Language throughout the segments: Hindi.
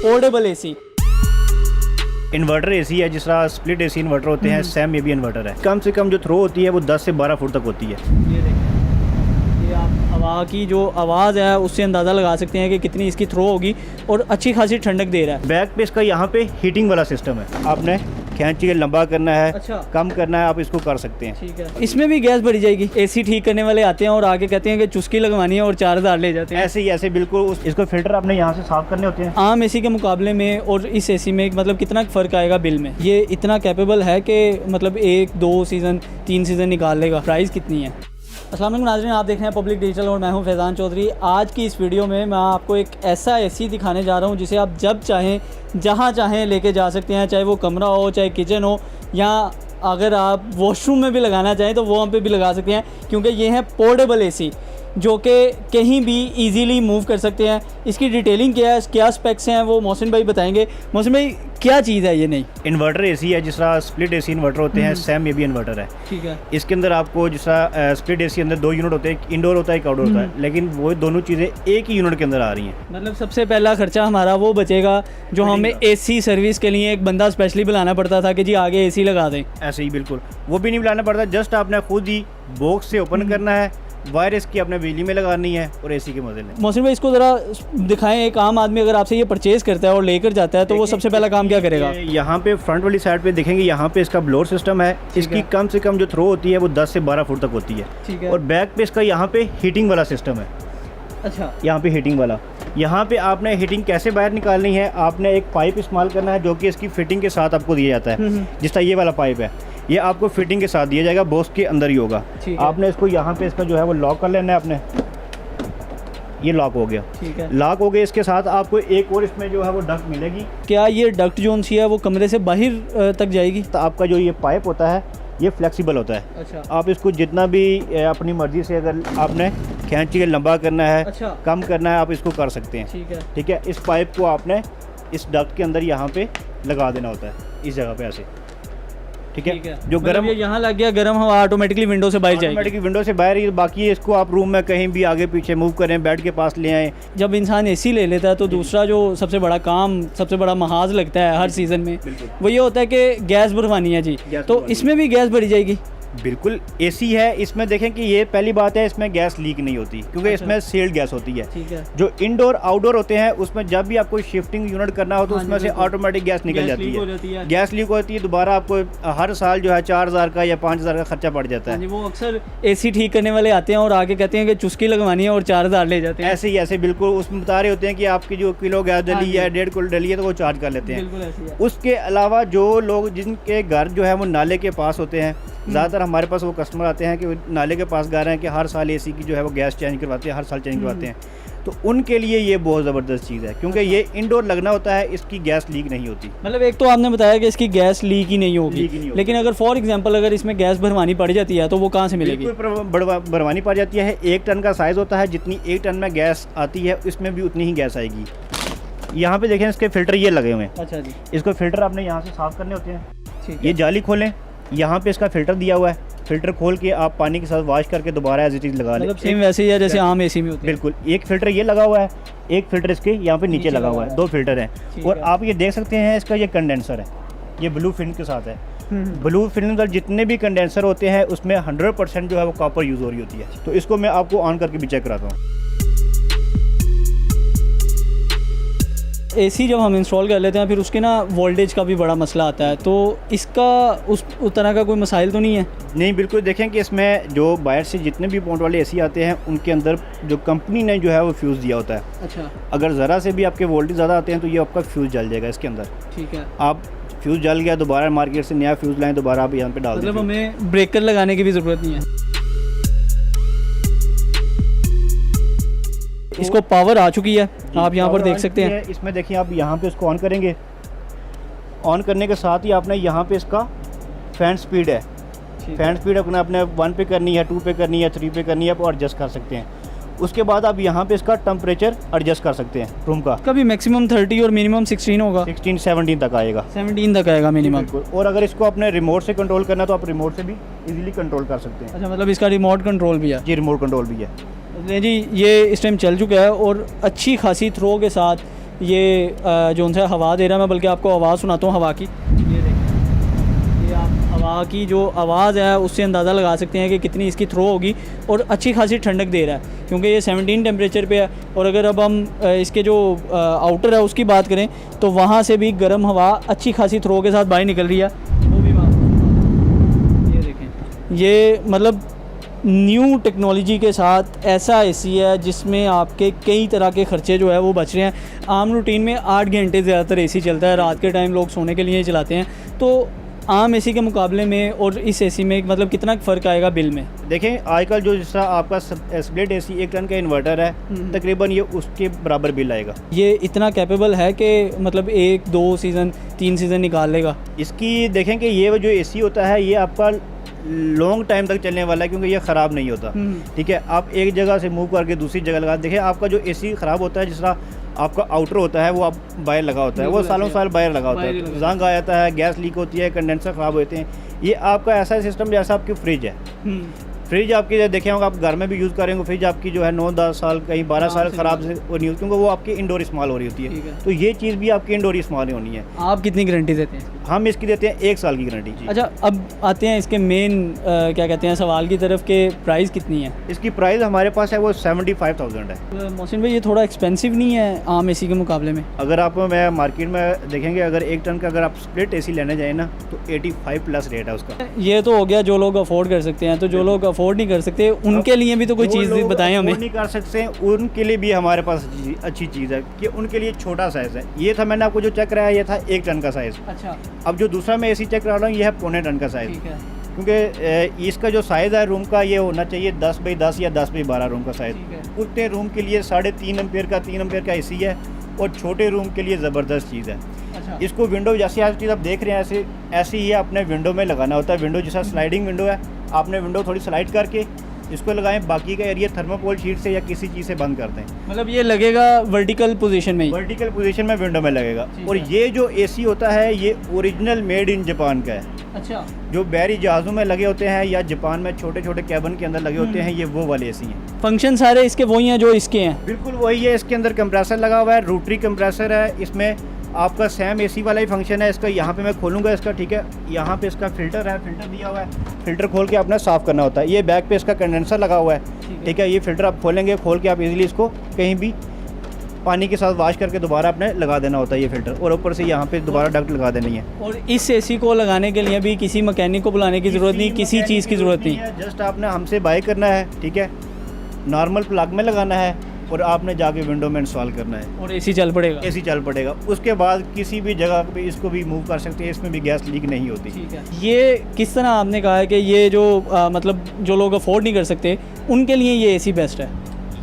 Portable AC. इन्वर्टर एसी है, जिस तरह स्प्लिट एसी इन्वर्टर होते हैं, सेम ये भी इन्वर्टर है। कम से कम जो थ्रो होती है वो 10 से 12 फुट तक होती है। ये देखें, ये आप हवा की जो आवाज़ है उससे अंदाज़ा लगा सकते हैं कि कितनी इसकी थ्रो होगी और अच्छी खासी ठंडक दे रहा है। बैक पे इसका यहाँ पे हीटिंग वाला सिस्टम है। आपने खींच के लंबा करना है, अच्छा, कम करना है, आप इसको कर सकते हैं। ठीक है। इसमें भी गैस भरी जाएगी? एसी ठीक करने वाले आते हैं और आगे कहते हैं कि चुस्की लगवानी है और 4000 ले जाते हैं। ऐसे ही ऐसे बिल्कुल इसको फिल्टर आपने यहाँ से साफ करने होते हैं। आम एसी के मुकाबले में और इस एसी में मतलब कितना फ़र्क आएगा बिल में? ये इतना कैपेबल है कि मतलब 1, 2 सीज़न 3 सीज़न निकाल लेगा। प्राइस कितनी है? अस्सलाम वालेकुम नाज़रीन, आप देख रहे हैं पब्लिक डिजिटल और मैं हूं फैज़ान चौधरी। आज की इस वीडियो में मैं आपको एक ऐसा एसी दिखाने जा रहा हूं जिसे आप जब चाहें जहां चाहें लेके जा सकते हैं, चाहे वो कमरा हो, चाहे किचन हो, या अगर आप वॉशरूम में भी लगाना चाहें तो वहाँ पे भी लगा सकते हैं, क्योंकि ये है पोर्टेबल एसी जो कि कहीं भी इजीली मूव कर सकते हैं। इसकी डिटेलिंग क्या है, क्या स्पेक्स हैं, वो मोहसिन भाई बताएंगे। मोहसिन भाई, क्या चीज़ है ये? नहीं, इन्वर्टर एसी है, जिस तरह स्प्लिट एसी इन्वर्टर होते हैं, सेम ये भी इन्वर्टर है। ठीक है। इसके अंदर आपको जिस तरह स्प्लिट एसी अंदर 2 यूनिट होते हैं, एक इंडोर होता है, एक आउटडोर होता है, लेकिन वो दोनों चीज़ें एक ही यूनिट के अंदर आ रही हैं। मतलब सबसे पहला खर्चा हमारा वो बचेगा जो हमें एसी सर्विस के लिए एक बंदा स्पेशली बुलाना पड़ता था कि जी आगे एसी लगा दें। ऐसे ही बिल्कुल वो भी नहीं बुलाना पड़ता, जस्ट आपने खुद ही बॉक्स से ओपन करना है, वायर इसकी अपने बिजली में लगानी है और एसी के मजे लें। मोहसिन भाई, इसको ज़रा दिखाएं। एक आम आदमी अगर आपसे ये परचेज़ करता है और लेकर जाता है तो वो सबसे पहला काम क्या करेगा? यहाँ पे फ्रंट वाली साइड पे देखेंगे, यहाँ पे इसका ब्लोअर सिस्टम है। इसकी कम से कम जो थ्रो होती है वो 10 से 12 फुट तक होती है। ठीक है। और बैक पे इसका यहाँ पे हीटिंग वाला सिस्टम है। अच्छा, यहाँ पे हीटिंग वाला, यहाँ पे आपने हीटिंग कैसे बाहर निकालनी है, आपने एक पाइप इस्तेमाल करना है जो कि इसकी फिटिंग के साथ आपको दिया जाता है। जिस तरह ये वाला पाइप है, ये आपको फिटिंग के साथ दिया जाएगा, बॉक्स के अंदर ही होगा। आपने इसको यहाँ पे इसका जो है वो लॉक कर लेना है। आपने ये लॉक हो गया। ठीक है। लॉक हो गया, इसके साथ आपको एक और इसमें जो है वो डक्ट मिलेगी। क्या ये डक्ट जो सी है वो कमरे से बाहर तक जाएगी? तो आपका जो ये पाइप होता है ये फ्लेक्सिबल होता है। अच्छा। आप इसको जितना भी अपनी मर्जी से अगर आपने खींच के लंबा करना है, अच्छा, कम करना है, आप इसको कर सकते हैं। ठीक है। ठीक है। इस पाइप को आपने इस डक्ट के अंदर यहाँ पे लगा देना होता है, इस जगह पे ऐसे। ठीक है। जो गर्म यहाँ लग गया, गर्म हवा ऑटोमेटिकली विंडो से बाहर जाएगी। ऑटोमेटिकली विंडो से बाहर ही, बाकी इसको आप रूम में कहीं भी आगे पीछे मूव करें, बेड के पास ले आएँ। जब इंसान एसी ले लेता है तो दूसरा जो सबसे बड़ा काम, सबसे बड़ा महाज लगता है हर सीज़न में, वो ये होता है कि गैस भरवानी है जी। तो इसमें भी गैस भरी जाएगी? बिल्कुल, एसी है, इसमें देखें कि ये पहली बात है, इसमें गैस लीक नहीं होती, क्योंकि इसमें सील्ड गैस होती है। ठीक है। जो इंडोर आउटडोर होते हैं उसमें जब भी आपको शिफ्टिंग यूनिट करना हो तो उसमें से ऑटोमेटिक गैस निकल जाती है, गैस लीक होती है। दोबारा आपको हर साल जो है 4000 का या 5000 का खर्चा पड़ जाता है। वो अक्सर एसी ठीक करने वाले आते हैं और आगे कहते हैं कि चुस्की लगवानी है और 4000 ले जाते हैं। ऐसे ही ऐसे बिल्कुल उसमें बता रहे होते हैं कि आपकी जो किलो गैस डली है, 1.5 किलो डली है, तो वो चार्ज कर लेते हैं। उसके अलावा जो लोग जिनके घर जो है वो नाले के पास होते हैं, ज़्यादातर हमारे पास वो कस्टमर आते हैं कि नाले के पास गा रहे हैं कि हर साल एसी की जो है वो गैस चेंज करवाते हैं, हर साल चेंज करवाते हैं, तो उनके लिए ये बहुत ज़बरदस्त चीज़ है, क्योंकि ये इंडोर लगना होता है, इसकी गैस लीक नहीं होती। मतलब एक तो आपने बताया कि इसकी गैस लीक ही नहीं होगी, लेकिन अगर फॉर एग्जांपल अगर इसमें गैस भरवानी पड़ जाती है तो वो कहाँ से मिलेगी? भरवानी पड़ जाती है। 1 टन का साइज़ होता है, जितनी 1 टन में गैस आती है इसमें भी उतनी ही गैस आएगी। यहाँ पे देखें, इसके फिल्टर ये लगे हुए हैं। अच्छा जी। इसको फिल्टर आपने यहाँ से साफ़ करने होते हैं। ठीक है। ये जाली खोलें, यहाँ पे इसका फ़िल्टर दिया हुआ है, फ़िल्टर खोल के आप पानी के साथ वॉश करके दोबारा एज इट इज़ लगा लें। मतलब सेम वैसे ही है जैसे आम एसी में होती है। बिल्कुल। एक फ़िल्टर ये लगा हुआ है, एक फ़िल्टर इसके यहाँ पे नीचे लगा हुआ है, 2 फ़िल्टर हैं। और आप ये देख सकते हैं, इसका ये कंडेंसर है, ये ब्लू फिल्म के साथ है। ब्लू फिल्म पर जितने भी कंडेंसर होते हैं उसमें 100% जो है वो कॉपर यूज़ हो रही होती है। तो इसको मैं आपको ऑन करके भी चेक कराता हूँ। एसी जब हम इंस्टॉल कर लेते हैं फिर उसके ना वोल्टेज का भी बड़ा मसला आता है, तो इसका उस तरह का कोई मसाइल तो नहीं है? नहीं, बिल्कुल। देखें कि इसमें जो बाहर से जितने भी पॉइंट वाले एसी आते हैं उनके अंदर जो कंपनी ने जो है वो फ्यूज़ दिया होता है। अच्छा। अगर ज़रा से भी आपके वोल्टेज ज़्यादा आते हैं तो ये आपका फ्यूज़ जल जाएगा इसके अंदर। ठीक है। आप फ्यूज़ जल गया, दोबारा मार्केट से नया फ्यूज़ लाएँ, दोबारा आप यहाँ पे डाल दें। मतलब हमें ब्रेकर लगाने की भी ज़रूरत नहीं है। इसको पावर आ चुकी है, आप यहाँ पर देख सकते हैं। इसमें देखिए, आप यहाँ पे इसको ऑन करेंगे, ऑन करने के साथ ही आपने यहाँ पे इसका फैन स्पीड है, फैन स्पीड अपने 1 पे करनी है, 2 पे करनी है, 3 पे करनी है, आप एडजस्ट कर सकते हैं। उसके बाद आप यहाँ पे इसका टेम्परेचर एडजस्ट कर सकते हैं रूम का। कभी मैक्सिमम 30 और मिनिमम 16 होगा? 16-17 तक आएगा। 17 तक आएगा मिनिमम। और अगर इसको अपने रिमोट से कंट्रोल करना तो आप रिमोट से भी इजीली कंट्रोल कर सकते हैं। अच्छा, मतलब इसका रिमोट कंट्रोल भी है? जी, रिमोट कंट्रोल भी है। जी, ये इस टाइम चल चुका है और अच्छी खासी थ्रो के साथ ये जो सा हवा दे रहा है, मैं बल्कि आपको आवाज़ सुनाता हूँ हवा की। ये देखें, ये आप हवा की जो आवाज़ है उससे अंदाज़ा लगा सकते हैं कि कितनी इसकी थ्रो होगी, और अच्छी खासी ठंडक दे रहा है क्योंकि ये 17 टेम्परेचर पे है। और अगर अब हम इसके जो आउटर है उसकी बात करें तो वहाँ से भी गर्म हवा अच्छी खासी थ्रो के साथ बाहर निकल रही है। वो भी बात, ये देखें, ये मतलब न्यू टेक्नोलॉजी के साथ ऐसा एसी है जिसमें आपके कई तरह के ख़र्चे जो है वो बच रहे हैं। आम रूटीन में 8 घंटे ज़्यादातर एसी चलता है, रात के टाइम लोग सोने के लिए ही चलाते हैं। तो आम एसी के मुकाबले में और इस एसी में मतलब कितना फ़र्क आएगा बिल में? देखें, आजकल जो जिस तरह आपका स्प्लिट एसी 1 टन का इन्वर्टर है, तकरीबन ये उसके बराबर बिल आएगा। ये इतना कैपेबल है कि मतलब 1, 2 सीज़न 3 सीज़न निकाल लेगा। इसकी देखें कि ये जो एसी होता है ये आपका लॉन्ग टाइम तक चलने वाला है क्योंकि ये ख़राब नहीं होता। ठीक है, आप एक जगह से मूव करके दूसरी जगह लगा, देखिए आपका जो एसी ख़राब होता है, जिस तरह आपका आउटर होता है वो आप बाहर लगा होता है, वो सालों साल बाहर लगा होता है, जंग आ जाता है, गैस लीक होती है, कंडेंसर ख़राब होते हैं। ये आपका ऐसा सिस्टम जैसा आपकी फ्रिज है। फ्रिज आपकी देखे होंगे, आप घर में भी यूज़ करेंगे, फ्रिज आपकी जो है 9-10 साल कहीं 12 साल ख़राब से वो नहीं होती क्योंकि वो आपकी इंडोर इस्तेमाल हो रही होती है। तो ये चीज़ भी आपकी इंडोर इस्तेमाल होनी है। आप कितनी गारंटी देते हैं? हम इसकी देते हैं 1 साल की गारंटी। अच्छा, अब आते हैं इसके मेन क्या कहते हैं सवाल की तरफ के प्राइस कितनी है? इसकी प्राइस हमारे पास है वो 75,000 है। मोहसिन भाई, ये थोड़ा एक्सपेंसिव नहीं है आम एसी के मुकाबले में? अगर आप मैं मार्केट में देखेंगे, अगर 1 टन का अगर आप स्प्लिट एसी लेने जाए ना तो 85+ रेट है उसका। ये तो हो गया जो लोग अफोर्ड कर सकते हैं, तो जो लोग अफोर्ड नहीं कर सकते उनके लिए भी तो कोई चीज़ बताएं हमें। नहीं कर सकते उनके लिए भी हमारे पास अच्छी चीज़ है कि उनके लिए छोटा साइज़ है। ये था, मैंने आपको जो चेक कराया ये था 1 टन का साइज़। अच्छा, अब जो दूसरा मैं एसी चेक करा रहा हूँ ये है 0.25 टन का साइज़, क्योंकि इसका जो साइज़ है रूम का ये होना चाहिए 10x10 या 10x12 रूम का साइज़। उतने रूम के लिए 3.5 एम्पियर का 3 एम्पियर का एसी है और छोटे रूम के लिए ज़बरदस्त चीज़ है। अच्छा, इसको विंडो जैसे आज चीज़ आप देख रहे हैं ऐसे ही अपने विंडो में लगाना होता है। विंडो जैसा स्लाइडिंग विंडो है, आपने विंडो थोड़ी स्लाइड करके इसको लगाएं, बाकी का एरिया थर्मोकोल शीट से या किसी चीज़ से बंद कर दें। मतलब ये लगेगा वर्टिकल पोजीशन में ही? वर्टिकल पोजीशन में विंडो में लगेगा। और ये जो एसी होता है ये ओरिजिनल मेड इन जापान का है। अच्छा, जो बैरी जहाज़ों में लगे होते हैं या जापान में छोटे छोटे कैबिन के अंदर लगे होते हैं, ये वो वाले एसी हैं। फंक्शन सारे इसके वही हैं जो इसके हैं? बिल्कुल वही है। इसके अंदर कंप्रेसर लगा हुआ है, रोटरी कंप्रेसर है। इसमें आपका सेम एसी वाला ही फंक्शन है इसका। यहाँ पे मैं खोलूँगा इसका, ठीक है, यहाँ पे इसका फ़िल्टर है, फ़िल्टर दिया हुआ है। फ़िल्टर खोल के आपने साफ़ करना होता है। ये बैक पे इसका कंडेंसर लगा हुआ है, ठीक है। ये फ़िल्टर आप खोलेंगे, खोल के आप इजीली इसको कहीं भी पानी के साथ वॉश करके दोबारा आपने लगा देना होता है ये फ़िल्टर, और ऊपर से यहाँ पे दोबारा डक्ट लगा देनी है। और इस एसी को लगाने के लिए भी किसी मैकेनिक को बुलाने की ज़रूरत नहीं, किसी चीज़ की ज़रूरत नहीं है। जस्ट आपने हमसे बाय करना है, ठीक है, नॉर्मल प्लग में लगाना है और आपने जाके विंडो में इंस्टॉल करना है और एसी चल पड़ेगा। एसी चल पड़ेगा। उसके बाद किसी भी जगह पे इसको भी मूव कर सकते हैं, इसमें भी गैस लीक नहीं होती। ठीक है, ये किस तरह आपने कहा है कि ये जो मतलब जो लोग अफोर्ड नहीं कर सकते उनके लिए ये एसी बेस्ट है?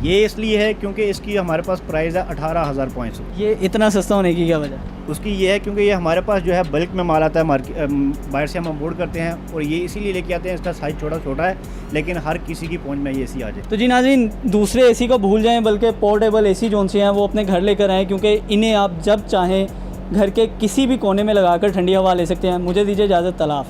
ये इसलिए है क्योंकि इसकी हमारे पास प्राइस है 18,500। ये इतना सस्ता होने की क्या वजह? उसकी ये है क्योंकि ये हमारे पास जो है बल्क में माल आता है, बाहर से हम इंपोर्ट करते हैं और ये इसीलिए लेके आते हैं। इसका साइज़ छोटा है लेकिन हर किसी की पहुंच में ये एसी आ जाए। तो जी नाज़रीन, दूसरे एसी को भूल जाएं, बल्कि पोर्टेबल एसी जो से हैं वो अपने घर लेकर आएँ, क्योंकि इन्हें आप जब चाहें घर के किसी भी कोने में लगाकर ठंडी हवा ले सकते हैं। मुझे दीजिए इजाज़त, अल्लाह हाफ़िज़।